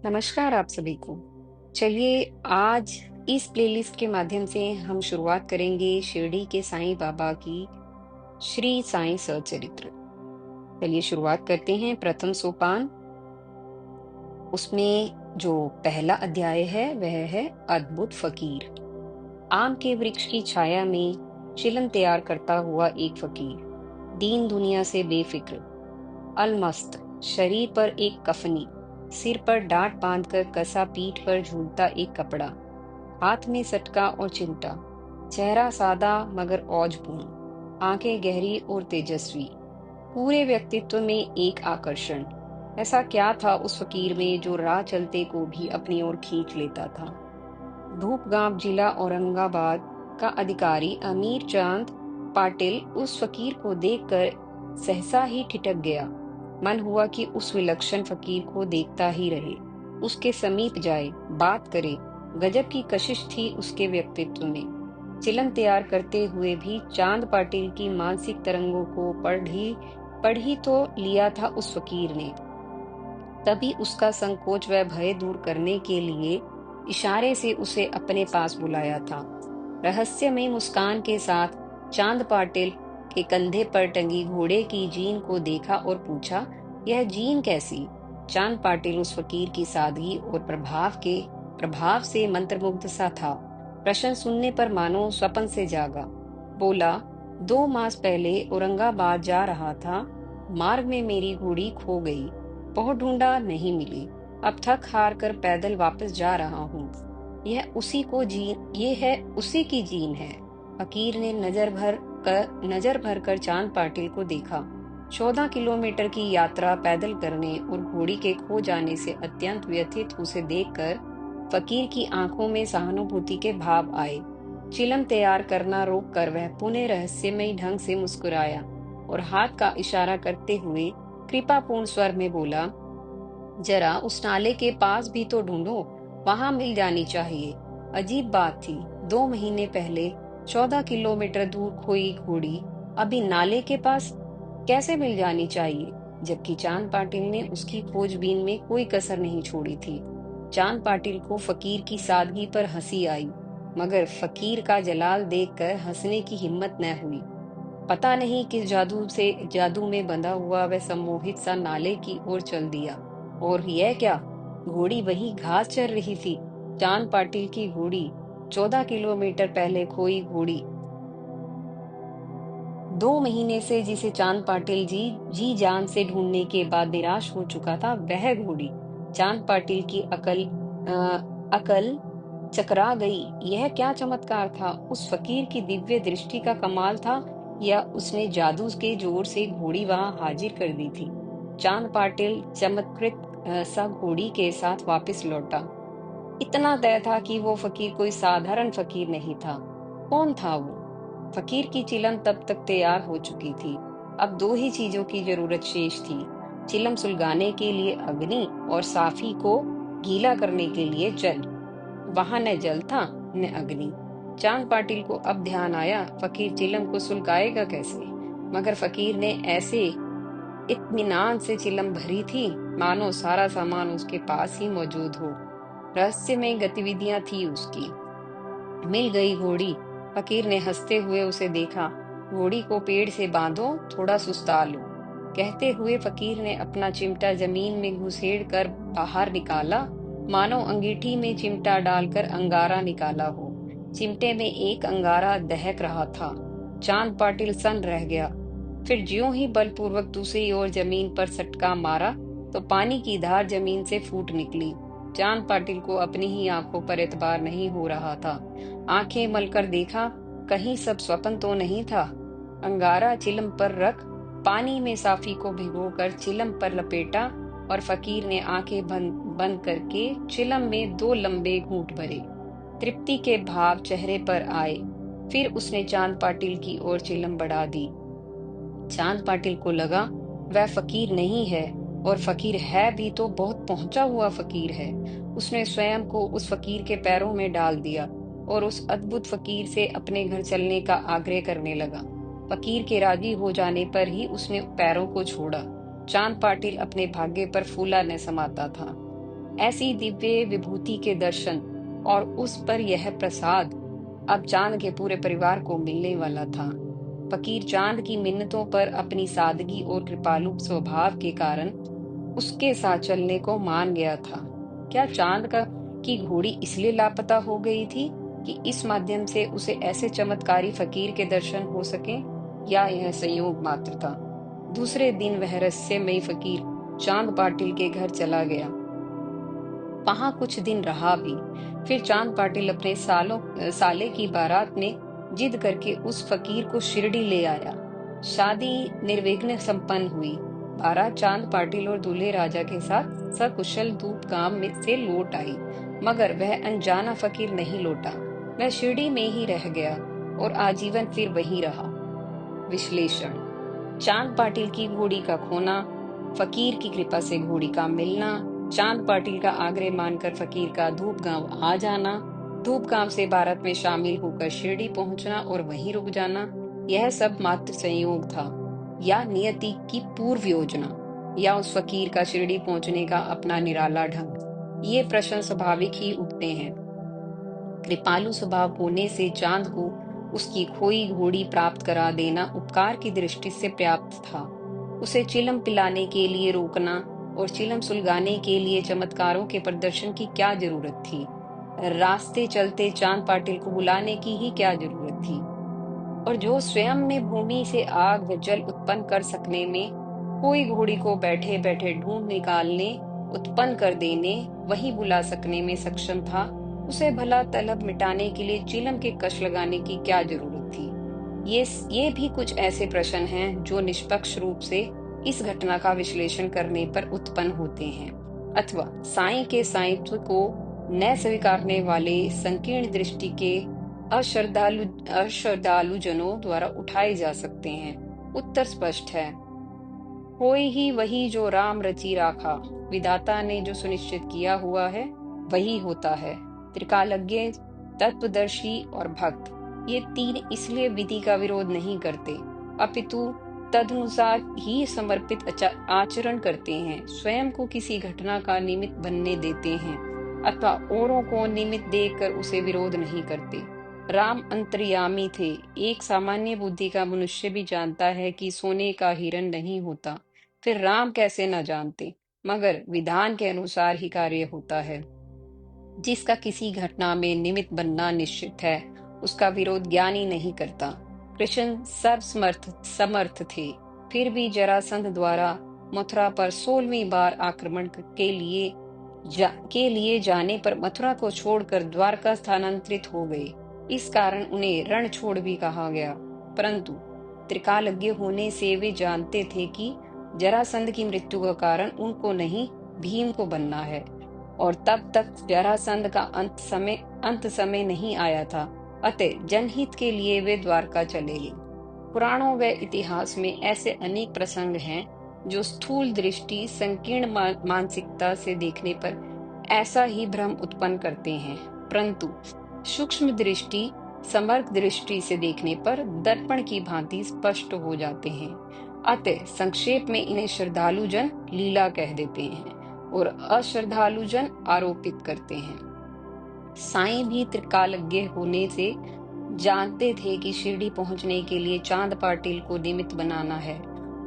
नमस्कार आप सभी को। चलिए आज इस प्लेलिस्ट के माध्यम से हम शुरुआत करेंगे शिरडी के साईं बाबा की श्री साईं सच्चरित्र। चलिए शुरुआत करते हैं। प्रथम सोपान, उसमें जो पहला अध्याय है वह है अद्भुत फकीर। आम के वृक्ष की छाया में चिलम तैयार करता हुआ एक फकीर, दीन दुनिया से बेफिक्र, अलमस्त, शरीर पर एक कफनी, सिर पर डांट बांधकर कसा पीठ पर झूलता एक कपड़ा, हाथ में सटका और चिमटा, चेहरा सादा मगर औजपूर्ण, आंखें गहरी और तेजस्वी, पूरे व्यक्तित्व में एक आकर्षण। ऐसा क्या था उस फकीर में जो राह चलते को भी अपनी ओर खींच लेता था। धूपगांव जिला औरंगाबाद का अधिकारी अमीर चांद पाटिल उस फकीर को देखकर सहसा ही ठिठक गया। मन हुआ कि उस विलक्षण फकीर को देखता ही रहे, उसके समीप जाए, बात करे। गजब की कशिश थी उसके व्यक्तित्व में। चिलम तैयार करते हुए भी चांद पाटिल की मानसिक तरंगों को पढ़ ही तो लिया था उस फकीर ने। तभी उसका संकोच व भय दूर करने के लिए इशारे से उसे अपने पास बुलाया था। रहस्यमय मुस्कान के साथ चांद पाटिल के कंधे पर टंगी घोड़े की जीन को देखा और पूछा, यह जीन कैसी? चांद पाटिल उस फकीर की सादगी और प्रभाव से मंत्रमुग्ध सा था। प्रश्न सुनने पर मानो स्वप्न से जागा। बोला, 2 मास पहले औरंगाबाद जा रहा था, मार्ग में मेरी घोड़ी खो गई। बहुत ढूंढा, नहीं मिली। अब थक हार कर पैदल वापस जा रहा हूँ। ये है उसी की जीन है। फकीर ने नजर भर कर चांद पाटिल को देखा। 14 किलोमीटर की यात्रा पैदल करने और घोड़ी के खो जाने से अत्यंत व्यथित उसे देखकर फकीर की आंखों में सहानुभूति के भाव आए। चिलम तैयार करना रोक कर वह पुनः रहस्यमयी ढंग से मुस्कुराया और हाथ का इशारा करते हुए कृपापूर्ण स्वर में बोला, जरा उस नाले के पास भी तो ढूंढो, वहां मिल जानी चाहिए। अजीब बात थी, 2 महीने पहले 14 किलोमीटर दूर खोई घोड़ी अभी नाले के पास कैसे मिल जानी चाहिए, जबकि चांद पाटिल ने उसकी खोजबीन में कोई कसर नहीं छोड़ी थी। चांद पाटिल को फकीर की सादगी पर हंसी आई, मगर फकीर का जलाल देखकर हंसने की हिम्मत न हुई। पता नहीं किस जादू में बंधा हुआ वह सम्मोहित सा नाले की ओर चल दिया। और यह क्या, घोड़ी वहीं घास चर रही थी। चांद पाटिल की घोड़ी, 14 किलोमीटर पहले खोई घोड़ी। 2 महीने से जिसे चांद पाटिल जी जान से ढूंढने के बाद निराश हो चुका था, वह घोड़ी। चांद पाटिल की अकल चकरा गई। यह क्या चमत्कार था? उस फकीर की दिव्य दृष्टि का कमाल था, या उसने जादू के जोर से घोड़ी वहां हाजिर कर दी थी। चांद पाटिल चमत्कृत सा घोड़ी के साथ वापस लौटा। इतना तय था कि वो फकीर कोई साधारण फकीर नहीं था। कौन था वो? फकीर की चिलम तब तक तैयार हो चुकी थी। अब 2 ही चीजों की जरूरत शेष थी, चिलम सुलगाने के लिए अग्नि और साफी को गीला करने के लिए जल। वहां न जल था न अग्नि। चांद पाटिल को अब ध्यान आया, फकीर चिलम को सुलगाएगा कैसे? मगर फकीर ने ऐसे इत्मीनान से चिलम भरी थी मानो सारा सामान उसके पास ही मौजूद हो। रहस्यमय गतिविधियां थी उसकी। मिल गई घोड़ी। फकीर ने हंसते हुए उसे देखा। घोड़ी को पेड़ से बांधो, थोड़ा सुस्ता लो। कहते हुए फकीर ने अपना चिमटा जमीन में घुसेड़ कर बाहर निकाला, मानो अंगीठी में चिमटा डालकर अंगारा निकाला हो। चिमटे में एक अंगारा दहक रहा था। चांद पाटिल सन रह गया। फिर ज्यों ही बलपूर्वक दूसरी ओर जमीन पर सटका मारा तो पानी की धार जमीन से फूट निकली। चांद पाटिल को अपनी ही आंखों पर एतबार नहीं हो रहा था। आंखें मलकर देखा, कहीं सब स्वप्न तो नहीं था। अंगारा चिलम पर रख, पानी में साफी को भिगोकर चिलम पर लपेटा और फकीर ने आंखें बंद करके चिलम में 2 लंबे घूंट भरे। तृप्ति के भाव चेहरे पर आए। फिर उसने चांद पाटिल की ओर चिलम बढ़ा दी। चांद पाटिल को लगा वह फकीर नहीं है, और फकीर है भी तो बहुत पहुंचा हुआ फकीर है। उसने स्वयं को उस फकीर के पैरों में डाल दिया और उस अद्भुत फकीर से अपने घर चलने का आग्रह करने लगा। फकीर के राजी हो जाने पर ही उसने पैरों को छोड़ा। चांद पाटिल अपने भाग्य पर फूला न समाता था। ऐसी दिव्य विभूति के दर्शन और उस पर यह प्रसाद अब चांद के पूरे परिवार को मिलने वाला था। फकीर चांद की मिन्नतों पर अपनी सादगी और कृपालु स्वभाव के कारण उसके साथ चलने को मान गया था। क्या चांद का की घोड़ी इसलिए लापता हो गई थी कि इस माध्यम से उसे ऐसे चमत्कारी फकीर के दर्शन हो सके, या यह संयोग मात्र था? दूसरे दिन वह रहस्यमयी फकीर चांद पाटिल के घर चला गया। वहां कुछ दिन रहा भी। फिर चांद पाटिल अपने साले की बारात में जिद करके उस फकीर को शिरडी ले आया। शादी निर्विघ्न संपन्न हुई। बारात चांद पाटिल और दूल्हे राजा के साथ सकुशल धूप गांव में से लौट आई, मगर वह अनजाना फकीर नहीं लौटा। वह शिरडी में ही रह गया और आजीवन फिर वहीं रहा। विश्लेषण: चांद पाटिल की घोड़ी का खोना, फकीर की कृपा से घोड़ी का मिलना, चांद पाटिल का आग्रह मानकर फकीर का धूप गांव आ जाना, धूप गांव से बारात में शामिल होकर शिरडी पहुंचना और वहीं रुक जाना, यह सब मात्र संयोग था, या नियति की पूर्व योजना, या उस फकीर का शिरडी पहुंचने का अपना निराला ढंग? ये प्रश्न स्वाभाविक ही उठते हैं। कृपालु स्वभाव होने से चांद को उसकी खोई घोड़ी प्राप्त करा देना उपकार की दृष्टि से पर्याप्त था। उसे चिलम पिलाने के लिए रोकना और चिलम सुलगाने के लिए चमत्कारों के प्रदर्शन की क्या जरूरत थी? रास्ते चलते चांद पाटिल को बुलाने की ही क्या जरूरत थी? और जो स्वयं में भूमि से आग व जल उत्पन्न कर सकने में, कोई घोड़ी को बैठे बैठे ढूंढ निकालने, उत्पन्न कर देने, वही बुला सकने में सक्षम था, उसे भला तलब मिटाने के लिए चिलम के कश लगाने की क्या जरूरत थी? ये भी कुछ ऐसे प्रश्न हैं जो निष्पक्ष रूप से इस घटना का विश्लेषण करने पर उत्पन्न होते हैं, अथवा साईं के साईत्व को न स्वीकारने वाले संकीर्ण दृष्टि के अश्रद्धालु जनों द्वारा उठाए जा सकते हैं। उत्तर स्पष्ट है। होय ही वही जो राम रची राखा, विधाता ने जो सुनिश्चित किया हुआ है वही होता है। त्रिकालज्ञ, तत्वदर्शी और भक्त, ये तीन इसलिए विधि का विरोध नहीं करते, अपितु तदनुसार ही समर्पित आचरण करते हैं। स्वयं को किसी घटना का निमित्त बनने देते हैं अथवा औरों को निमित्त देखकर उसे विरोध नहीं करते। राम अंतर्यामी थे। एक सामान्य बुद्धि का मनुष्य भी जानता है कि सोने का हिरण नहीं होता, फिर राम कैसे न जानते? मगर विधान के अनुसार ही कार्य होता है। जिसका किसी घटना में निमित्त बनना निश्चित है, उसका विरोध ज्ञानी नहीं करता। कृष्ण समर्थ थे, फिर भी जरासंध द्वारा मथुरा पर 16वीं बार आक्रमण के लिए जाने पर मथुरा को छोड़कर द्वारका स्थानांतरित हो गए। इस कारण उन्हें रण छोड़ भी कहा गया। परंतु त्रिकालज्ञ होने से वे जानते थे कि जरासंध की मृत्यु का कारण उनको नहीं, भीम को बनना है, और तब तक जरासंध का अंत समय नहीं आया था। अतः जनहित के लिए वे द्वारका चले गए। पुराणों व इतिहास में ऐसे अनेक प्रसंग हैं जो स्थूल दृष्टि, संकीर्ण मानसिकता से देखने पर ऐसा ही भ्रम उत्पन्न करते हैं, परंतु सूक्ष्म दृष्टि, समग्र दृष्टि से देखने पर दर्पण की भांति स्पष्ट हो जाते हैं। अतः संक्षेप में इन्हें श्रद्धालु जन लीला कह देते हैं और अश्रद्धालु जन आरोपित करते हैं। साईं भी त्रिकालज्ञ होने से जानते थे कि शिरडी पहुंचने के लिए चांद पाटिल को निमित्त बनाना है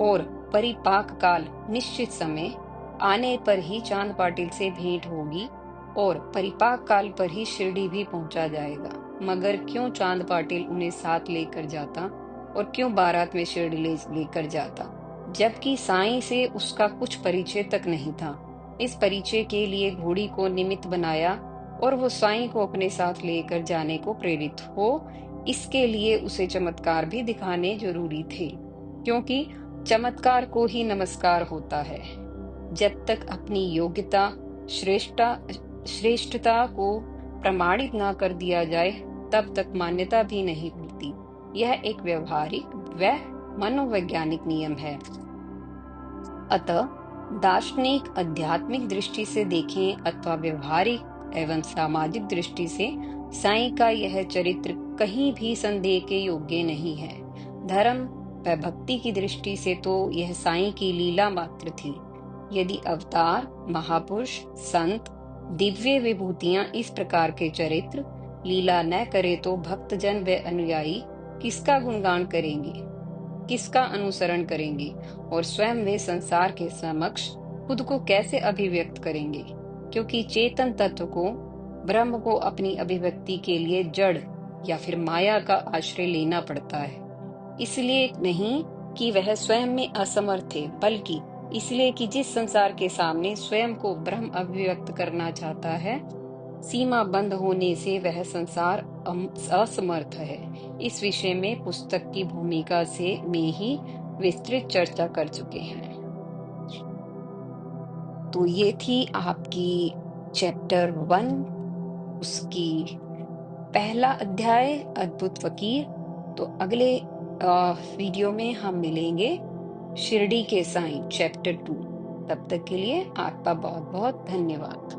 और परिपाक काल निश्चित समय आने पर ही चांद पाटिल से भेंट होगी और परिपाक काल पर ही शिरडी भी पहुंचा जाएगा। मगर क्यों चांद पाटिल उन्हें साथ लेकर जाता और क्यों बारात में शिरडी लेकर जाता, जबकि साईं से उसका कुछ परिचय तक नहीं था? इस परिचय के लिए घोड़ी को निमित्त बनाया और वो साईं को अपने साथ लेकर जाने को प्रेरित हो, इसके लिए उसे चमत्कार भी दिखाने जरूरी थे, क्योंकि चमत्कार को ही नमस्कार होता है। जब तक अपनी योग्यता, श्रेष्ठता को प्रमाणित न कर दिया जाए, तब तक मान्यता भी नहीं मिलती। यह एक व्यवहारिक व मनोवैज्ञानिक नियम है। अतः दार्शनिक आध्यात्मिक दृष्टि से देखें अथवा व्यवहारिक एवं सामाजिक दृष्टि से, साईं का यह चरित्र कहीं भी संदेह के योग्य नहीं है। धर्म व भक्ति की दृष्टि से तो यह साईं की लीला मात्र थी। यदि अवतार, महापुरुष, संत दिव्य विभूतियां इस प्रकार के चरित्र लीला न करे तो भक्तजन व अनुयायी किसका गुणगान करेंगे, किसका अनुसरण करेंगे और स्वयं वे संसार के समक्ष खुद को कैसे अभिव्यक्त करेंगे, क्योंकि चेतन तत्व को, ब्रह्म को अपनी अभिव्यक्ति के लिए जड़ या फिर माया का आश्रय लेना पड़ता है। इसलिए नहीं कि वह स्वयं में असमर्थ है, बल्कि इसलिए कि जिस संसार के सामने स्वयं को ब्रह्म अभिव्यक्त करना चाहता है, सीमा बंद होने से वह संसार असमर्थ है। इस विषय में पुस्तक की भूमिका से में ही विस्तृत चर्चा कर चुके हैं। तो ये थी आपकी चैप्टर 1, उसकी पहला अध्याय अद्भुत फकीर। तो अगले वीडियो में हम मिलेंगे शिरडी के साईं चैप्टर 2। तब तक के लिए आपका बहुत बहुत धन्यवाद।